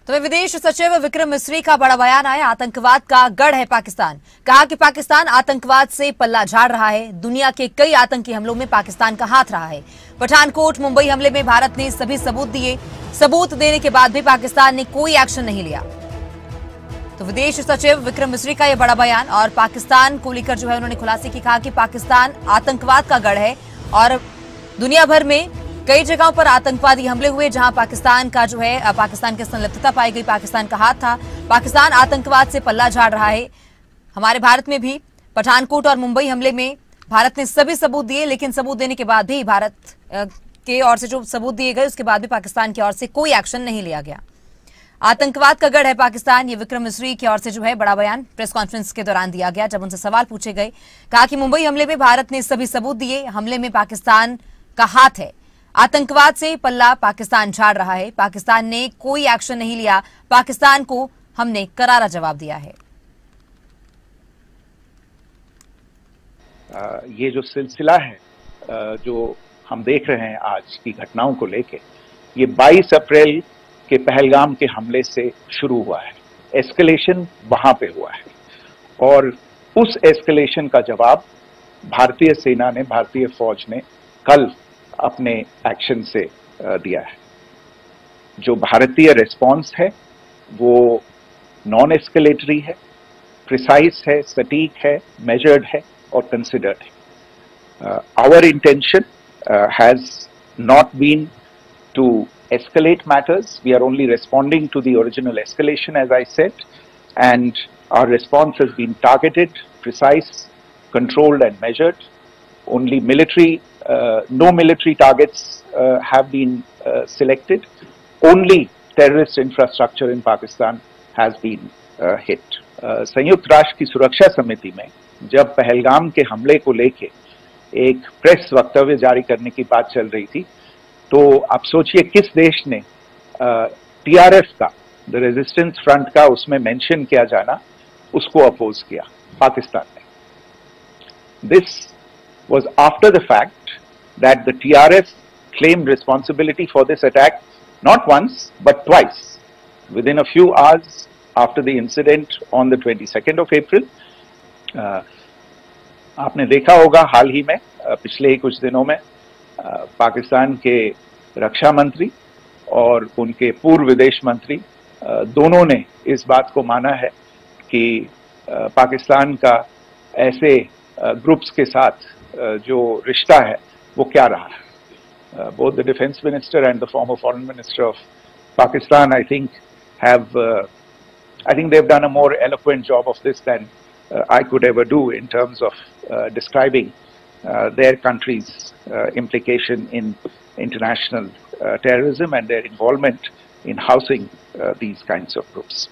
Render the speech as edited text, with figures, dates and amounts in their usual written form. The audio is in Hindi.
तो विदेश सचिव विक्रम मिस्री का बड़ा बयान आया। आतंकवाद का गढ़ है पाकिस्तान। कहा कि पाकिस्तान आतंकवाद से पल्ला झाड़ रहा है। दुनिया के कई आतंकी हमलों में पाकिस्तान का हाथ रहा है। पठानकोट मुंबई हमले में भारत ने सभी सबूत दिए। सबूत देने के बाद भी पाकिस्तान ने कोई एक्शन नहीं लिया। तो विदेश सचिव विक्रम मिस्री का यह बड़ा बयान और पाकिस्तान को लेकर जो है उन्होंने खुलासे की। कहा कि पाकिस्तान आतंकवाद का गढ़ है और दुनिया भर में कई जगहों पर आतंकवादी हमले हुए जहां पाकिस्तान का जो है पाकिस्तान की संलिप्तता पाई गई, पाकिस्तान का हाथ था। पाकिस्तान आतंकवाद से पल्ला झाड़ रहा है। हमारे भारत में भी पठानकोट और मुंबई हमले में भारत ने सभी सबूत दिए, लेकिन सबूत देने के बाद भी भारत के ओर से जो सबूत दिए गए उसके बाद भी पाकिस्तान की ओर से कोई एक्शन नहीं लिया गया। आतंकवाद का गढ़ है पाकिस्तान, ये विक्रम मिस्री की ओर से जो है बड़ा बयान प्रेस कॉन्फ्रेंस के दौरान दिया गया जब उनसे सवाल पूछे गए। कहा कि मुंबई हमले में भारत ने सभी सबूत दिए। हमले में पाकिस्तान का हाथ है। आतंकवाद से पल्ला पाकिस्तान झाड़ रहा है। पाकिस्तान ने कोई एक्शन नहीं लिया। पाकिस्तान को हमने करारा जवाब दिया है। ये जो सिलसिला है जो हम देख रहे हैं आज की घटनाओं को लेके, ये 22 अप्रैल के पहलगाम के हमले से शुरू हुआ है। एस्केलेशन वहां पे हुआ है और उस एस्केलेशन का जवाब भारतीय सेना ने, भारतीय फौज ने कल अपने एक्शन से दिया है। जो भारतीय रिस्पॉन्स है वो नॉन एस्केलेटरी है, प्रिसाइज है, सटीक है, मेजर्ड है और कंसिडर्ड है। Our intention has not been to escalate matters. We are only responding to the original escalation, as I said, and our response has been targeted, precise, controlled and measured. Only no military targets have been selected. Only terrorist infrastructure in Pakistan has been hit. संयुक्त राष्ट्र की सुरक्षा समिति में जब पहलगाम के हमले को लेके एक प्रेस वक्तव्य जारी करने की बात चल रही थी, तो आप सोचिए किस देश ने टीआरएफ का, द रेजिस्टेंस फ्रंट का उसमें मेंशन किया जाना, उसको अपोज किया। पाकिस्तान ने। This was after the fact that the TRF claimed responsibility for this attack not once but twice within a few hours after the incident on the 22nd of April. आपने देखा होगा हाल ही में पिछले ही कुछ दिनों में पाकिस्तान के रक्षा मंत्री और उनके पूर्व विदेश मंत्री दोनों ने इस बात को माना है कि पाकिस्तान का ऐसे ग्रुप्स के साथ जो रिश्ता है वो क्या रहा है। Both the defence minister and the former foreign minister of Pakistan I think they have done a more eloquent job of this than I could ever do in terms of describing their country's implication in international terrorism and their involvement in housing these kinds of groups.